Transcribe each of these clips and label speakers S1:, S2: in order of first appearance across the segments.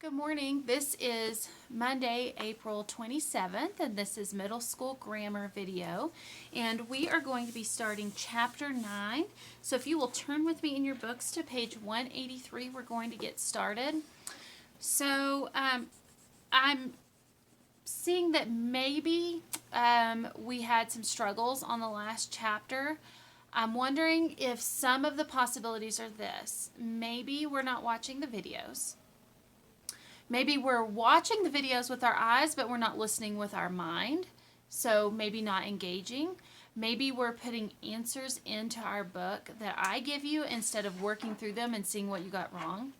S1: Good morning. This is Monday, April 27th, and this is middle school grammar video. And we are going to be starting chapter 9. So if you will turn with me in your books to page 183, we're going to get started. So I'm seeing that maybe we had some struggles on the last chapter. I'm wondering if some of the possibilities are this. Maybe we're not watching the videos. Maybe we're watching the videos with our eyes, but we're not listening with our mind. So maybe not engaging. Maybe we're putting answers into our book that I give you instead of working through them and seeing what you got wrong.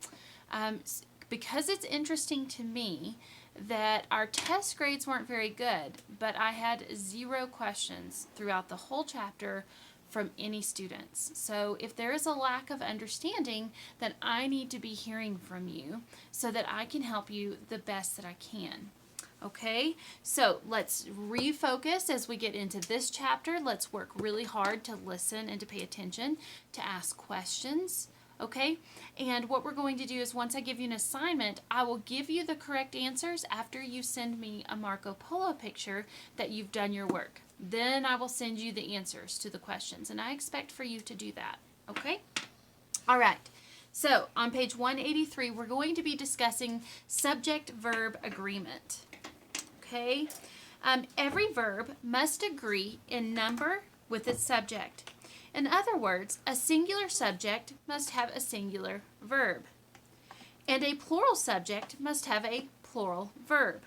S1: Because it's interesting to me that our test grades weren't very good, but I had 0 questions throughout the whole chapter from any students. So if there is a lack of understanding, then I need to be hearing from you so that I can help you the best that I can. Okay, so let's refocus as we get into this chapter. Let's work really hard to listen and to pay attention, to ask questions. Okay, and what we're going to do is once I give you an assignment, I will give you the correct answers after you send me a Marco Polo picture that you've done your work. Then I will send you the answers to the questions, and I expect for you to do that. Okay? All right. So on page 183, we're going to be discussing subject-verb agreement. Okay? Every verb must agree in number with its subject. In other words, a singular subject must have a singular verb, and a plural subject must have a plural verb.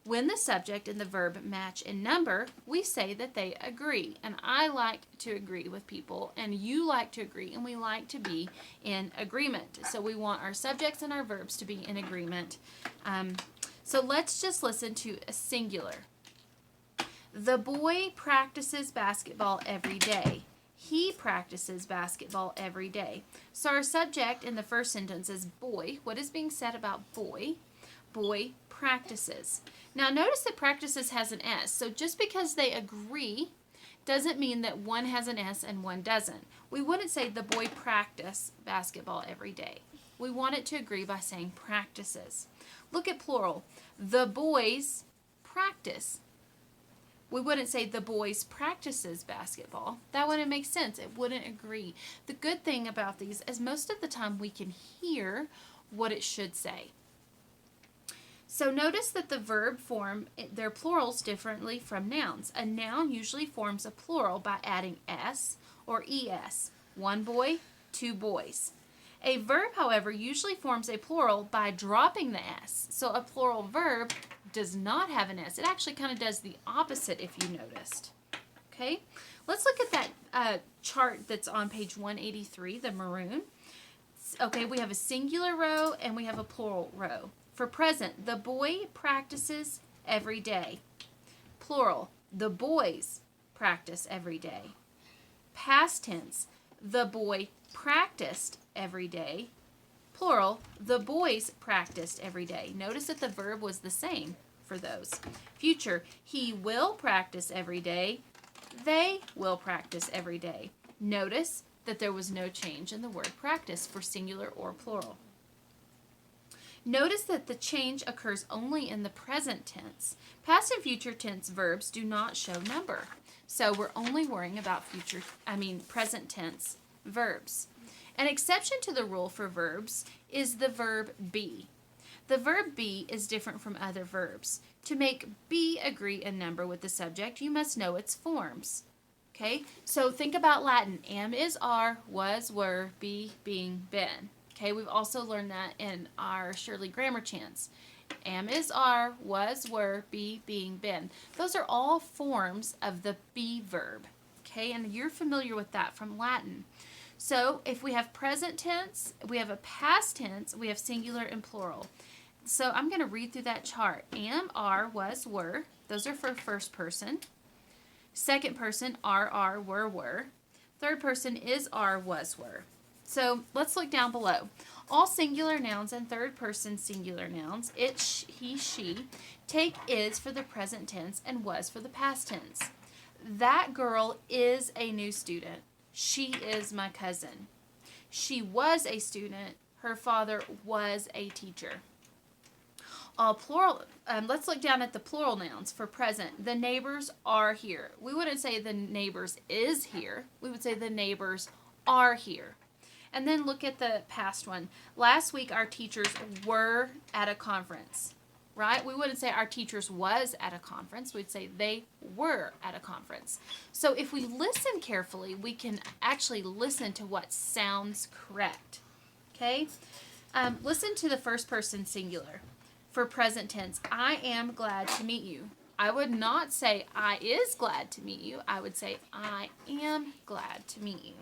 S1: When the subject and the verb match in number, we say that they agree. And I like to agree with people, and you like to agree, and we like to be in agreement. So we want our subjects and our verbs to be in agreement. So let's just listen to a singular. The boy practices basketball every day. He practices basketball every day. So our subject in the first sentence is boy. What is being said about boy? Boy practices. Now notice that practices has an S. So just because they agree doesn't mean that one has an S and one doesn't. We wouldn't say the boy practice basketball every day. We want it to agree by saying practices. Look at plural. The boys practice. We wouldn't say the boys practices basketball. That wouldn't make sense. It wouldn't agree. The good thing about these is most of the time we can hear what it should say. So notice that the verb form their plurals differently from nouns. A noun usually forms a plural by adding S or ES. One boy, two boys. A verb, however, usually forms a plural by dropping the S. So a plural verb does not have an S. It actually kind of does the opposite if you noticed. Okay, let's look at that chart that's on page 183, the maroon. Okay, we have a singular row and we have a plural row. For present, the boy practices every day. Plural, the boys practice every day. Past tense, the boy practiced every day. Plural, the boys practiced every day. Notice that the verb was the same for those. Future, he will practice every day. They will practice every day. Notice that there was no change in the word practice for singular or plural. Notice that the change occurs only in the present tense. Past and future tense verbs do not show number. So we're only worrying about present tense verbs. An exception to the rule for verbs is the verb be. The verb be is different from other verbs. To make be agree in number with the subject, you must know its forms. Okay, so think about Latin. Am, is, are, was, were, be, being, been. Okay, we've also learned that in our Shirley Grammar Chants. Am, is, are, was, were, be, being, been. Those are all forms of the be verb. Okay, and you're familiar with that from Latin. So if we have present tense, we have a past tense, we have singular and plural. So I'm going to read through that chart. Am, are, was, were. Those are for first person. Second person, are, were. Third person is, are, was, were. So let's look down below. All singular nouns and third person singular nouns, it, he, she, take is for the present tense and was for the past tense. That girl is a new student. She is my cousin. She was a student. Her father was a teacher. All plural. Let's look down at the plural nouns for present. The neighbors are here. We wouldn't say the neighbors is here. We would say the neighbors are here. And then look at the past one. Last week our teachers were at a conference, right? We wouldn't say our teachers was at a conference. We'd say they were at a conference. So if we listen carefully, we can actually listen to what sounds correct. Okay? Listen to the first person singular. For present tense, I am glad to meet you. I would not say I is glad to meet you. I would say I am glad to meet you.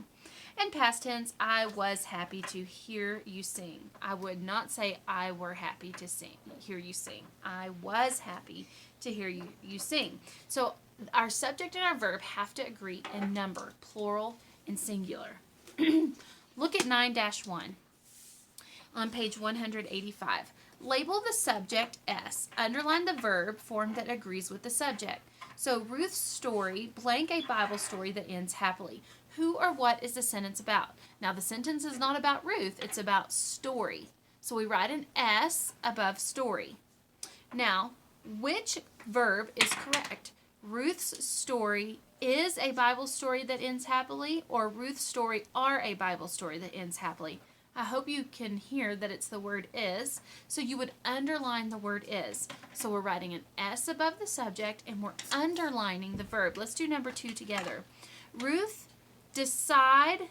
S1: And past tense, I was happy to hear you sing. I would not say I were happy to hear you sing. I was happy to hear you sing. So our subject and our verb have to agree in number, plural and singular. Look at 9-1 on page 185. Label the subject S. Underline the verb form that agrees with the subject. So Ruth's story, blank a Bible story that ends happily. Who or what is the sentence about? Now the sentence is not about Ruth, it's about story. So we write an S above story. Now, which verb is correct? Ruth's story is a Bible story that ends happily, or Ruth's story are a Bible story that ends happily? I hope you can hear that it's the word is. So you would underline the word is. So we're writing an S above the subject and we're underlining the verb. Let's do number 2 together. Ruth decides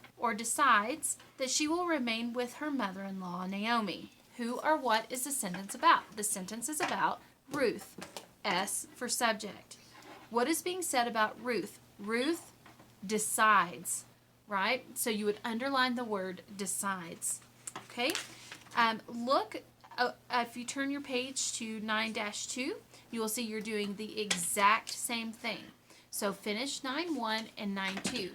S1: that she will remain with her mother-in-law, Naomi. Who or what is the sentence about? The sentence is about Ruth. S for subject. What is being said about Ruth? Ruth decides. Right? So you would underline the word decides. Okay? Look, if you turn your page to 9-2, you will see you're doing the exact same thing. So finish 9-1 and 9-2.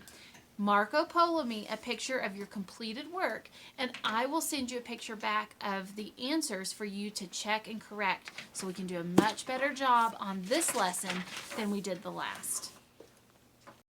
S1: Marco Polo me a picture of your completed work, and I will send you a picture back of the answers for you to check and correct so we can do a much better job on this lesson than we did the last.